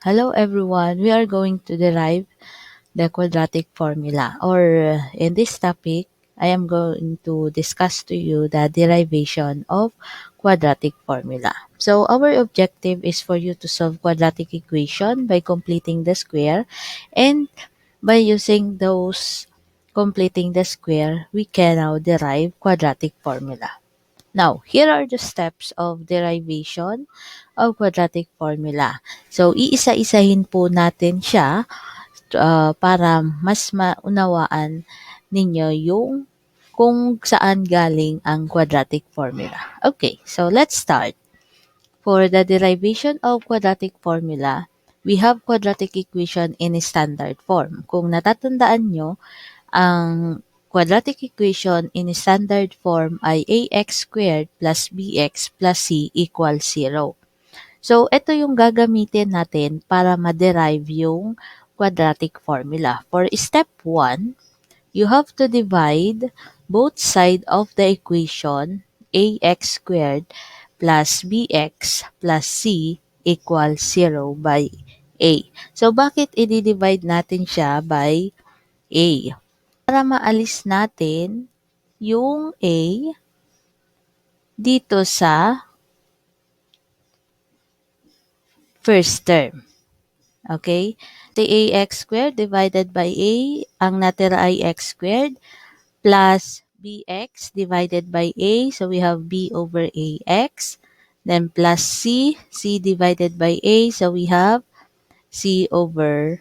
Hello everyone, we are going to derive the quadratic formula, or in this topic, I am going to discuss to you the derivation of quadratic formula. So our objective is for you to solve quadratic equation by completing the square, and by using those completing the square, we can now derive quadratic formula. Now, here are the steps of derivation of quadratic formula. So, iisa-isahin po natin siya para mas maunawaan ninyo yung kung saan galing ang quadratic formula. Okay, so let's start. For the derivation of quadratic formula, we have quadratic equation in standard form. Kung natatandaan nyo, ang quadratic equation in standard form ay ax squared plus bx plus c equals 0. So, ito yung gagamitin natin para ma-derive yung quadratic formula. For step 1, you have to divide both sides of the equation ax squared plus bx plus c equals 0 by a. So, bakit i-divide natin siya by a? Para maalis natin yung a dito sa first term. Okay? The ax squared divided by a, ang natira ay x squared, plus bx divided by a, so we have b over ax, then plus c divided by a, so we have c over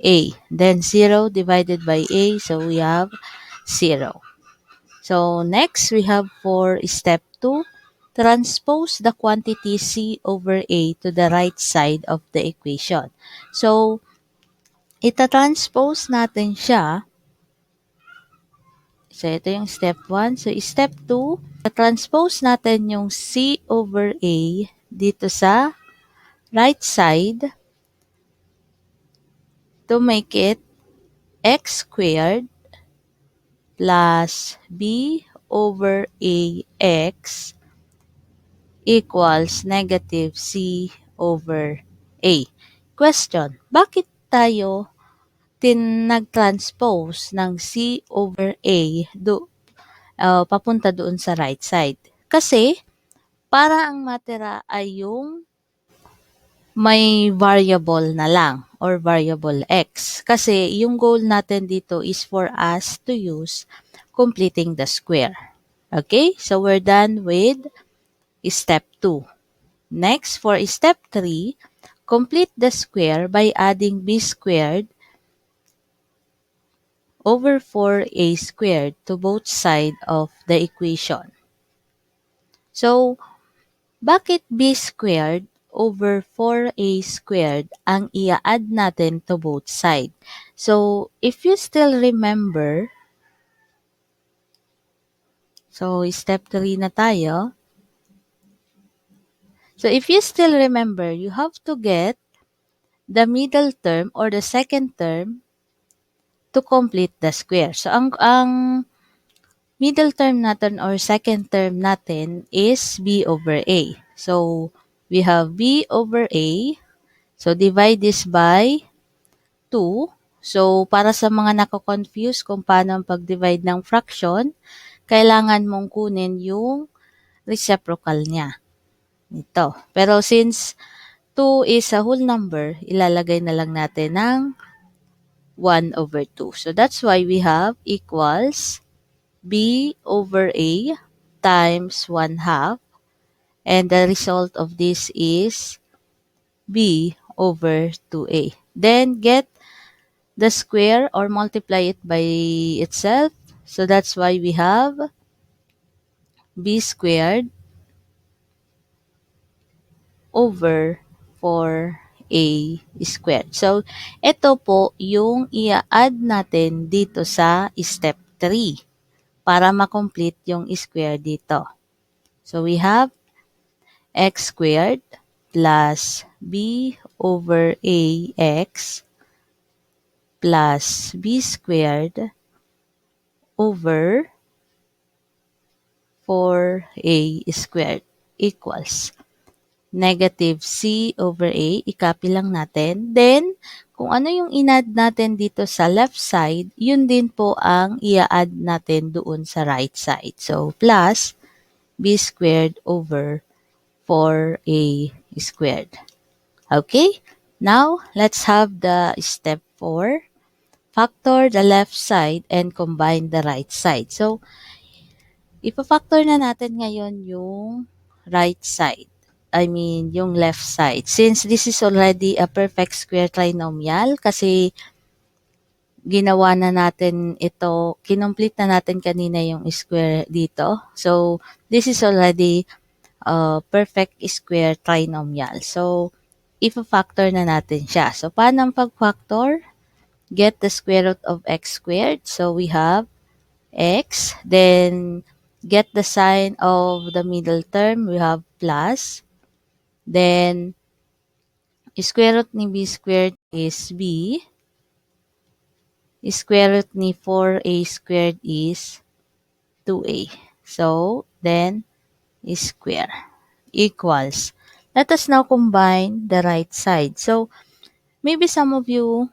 a, then 0 divided by a, so we have 0. So next, we have for step 2, transpose the quantity c over a to the right side of the equation. So, ita-transpose natin siya. So, ito yung step 1. So, step 2, ita-transpose natin yung c over a dito sa right side to make it x squared plus b over ax equals negative c over a. Question, bakit tayo nag-transpose ng c over a papunta doon sa right side? Kasi, para ang matira ay yung may variable na lang or variable x. Kasi yung goal natin dito is for us to use completing the square. Okay? So, we're done with step 2. Next, for step 3, complete the square by adding b squared over 4a squared to both sides of the equation. So, bakit b squared over 4a squared ang i-add natin to both sides? So, if you still remember, so step 3 na tayo. So, if you still remember, you have to get the middle term or the second term to complete the square. So, ang middle term natin or second term natin is b over a. So, we have b over a. So, divide this by 2. So, para sa mga nako-confuse kung paano ang pag-divide ng fraction, kailangan mong kunin yung reciprocal niya. Ito. Pero since 2 is a whole number, ilalagay na lang natin ng 1 over 2. So, that's why we have equals b over a times 1/2. And the result of this is b over 2a. Then, get the square or multiply it by itself. So, that's why we have b squared over 4a squared. So, ito po yung i-add natin dito sa step 3 para ma-complete yung square dito. So, we have x squared plus b over ax plus b squared over 4a squared equals. negative c over a, i-copy lang natin. Then, kung ano yung in-add natin dito sa left side, yun din po ang i-add natin doon sa right side. So, plus b squared over 4a squared. Okay? Now, let's have the step 4. Factor the left side and combine the right side. So, ipa-factor na natin ngayon yung right side. I mean, yung left side. Since this is already a perfect square trinomial, kasi ginawa na natin ito, kinomplete na natin kanina yung square dito. So, this is already a perfect square trinomial. So, ipa-factor na natin siya. So, paano ang pag-factor? Get the square root of x squared. So, we have x. Then, get the sign of the middle term. We have plus. Then, square root ni b squared is b. Square root ni 4a squared is 2a. So, then, square equals. Let us now combine the right side. So, maybe some of you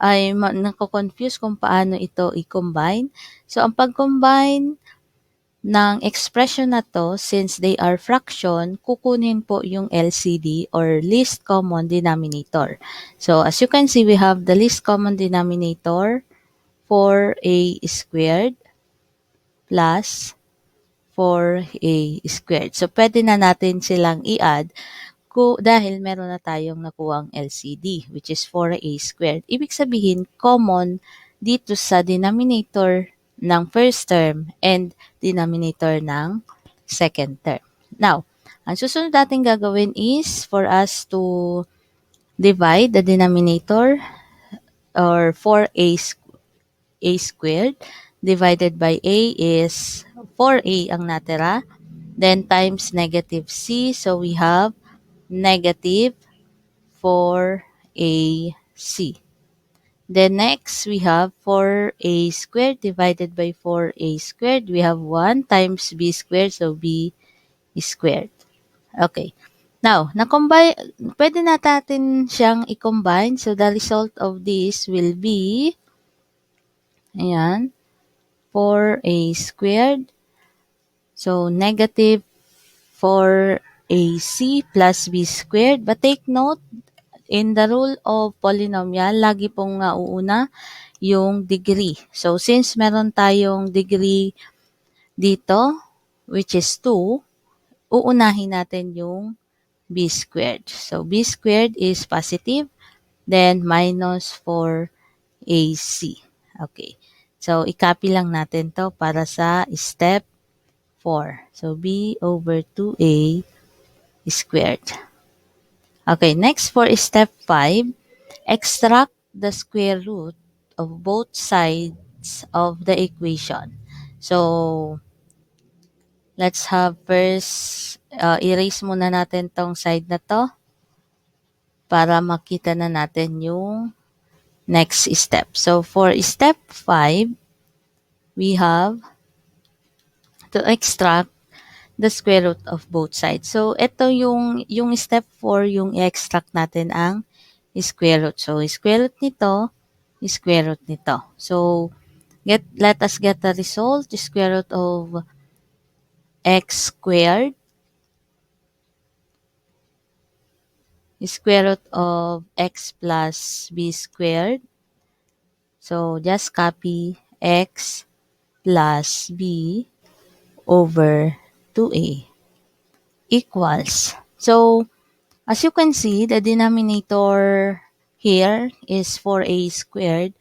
ay nako-confuse kung paano ito i-combine. So, ang pag-combine ng expression na to, since they are fraction, kukunin po yung LCD or least common denominator. So, as you can see, we have the least common denominator, 4a squared plus 4a squared. So, pwede na natin silang i-add dahil meron na tayong nakuhang LCD, which is 4a squared. Ibig sabihin, common dito sa denominator ng first term and denominator ng second term. Now, ang susunod natin gagawin is for us to divide the denominator or 4a squared divided by a is 4a ang natira. Then times negative c. So we have negative 4ac. Then next, we have 4a squared divided by 4a squared. We have 1 times b squared, so b squared. Okay. Now, na-combine, pwede na natin siyang i-combine. So, the result of this will be, ayan, 4a squared. So, negative 4ac plus b squared. But take note, in the rule of polynomial, lagi pong nauuna yung degree. So, since meron tayong degree dito, which is 2, uunahin natin yung b squared. So, b squared is positive, then minus 4ac. Okay. So, i-copy lang natin to para sa step 4. So, b over 2a squared. Okay, next for step 5, extract the square root of both sides of the equation. So, let's have first, erase muna natin tong side na to para makita na natin yung next step. So, for step 5, we have to extract the square root of both sides. So, ito yung step 4, yung i-extract natin ang square root. So, square root nito, square root nito. So, let us get the result. Square root of x squared, square root of x plus b squared. So, just copy x plus b over 2a equals. So, as you can see, the denominator here is 4a squared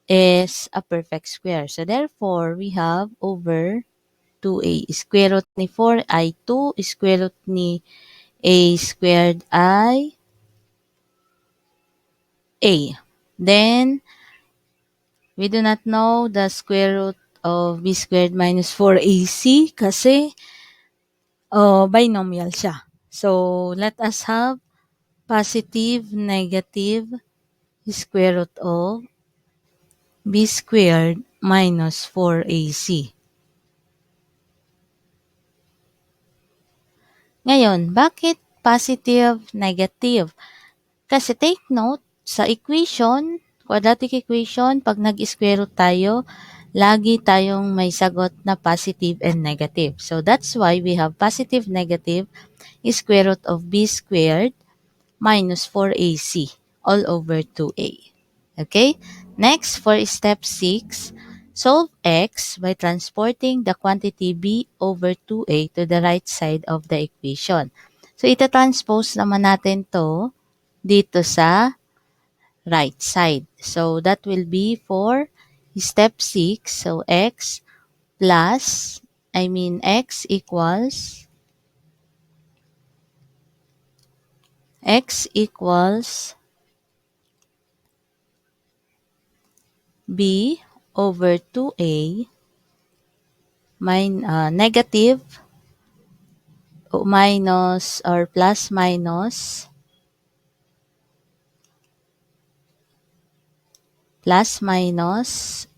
is a perfect square. So, therefore, we have over 2a. Square root ni 4 ay 2. Square root ni a squared ay a. Then, we do not know the square root of b squared minus 4ac kasi binomial siya. So, let us have positive, negative square root of b squared minus 4ac. Ngayon, bakit positive, negative? Kasi take note, sa equation, quadratic equation, pag nag-square root tayo, lagi tayong may sagot na positive and negative. So that's why we have positive, negative, square root of b squared minus 4ac all over 2a. Okay? Next, for step 6, solve x by transporting the quantity b over 2a to the right side of the equation. So, ita-transpose naman natin to dito sa right side. So, that will be for step 6. So, plus, x equals b over 2a negative o minus or plus minus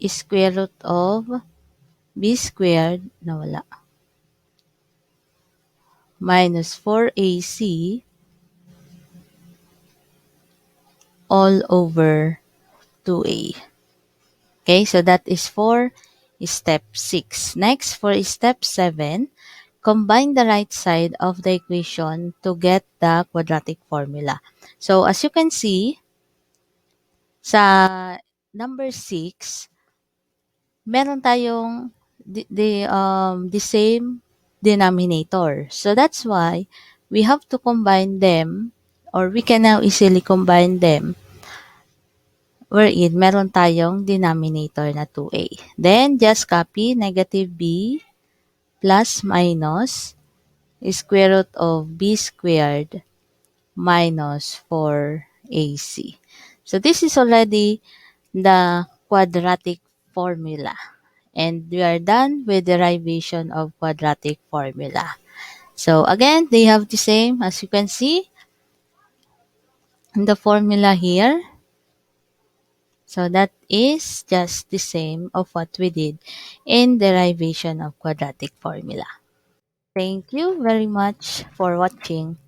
square root of b squared nawala minus 4ac all over 2a. Okay, so that is for step 6. Next, for step 7, combine the right side of the equation to get the quadratic formula. So, as you can see, sa number 6, meron tayong the same denominator. So, that's why we have to combine them, or we can now easily combine them, wherein meron tayong denominator na 2a. Then, just copy negative b plus minus square root of b squared minus 4ac. So, this is already the quadratic formula. And we are done with derivation of quadratic formula. So, again, they have the same, as you can see, the formula here. So, that is just the same of what we did in derivation of quadratic formula. Thank you very much for watching.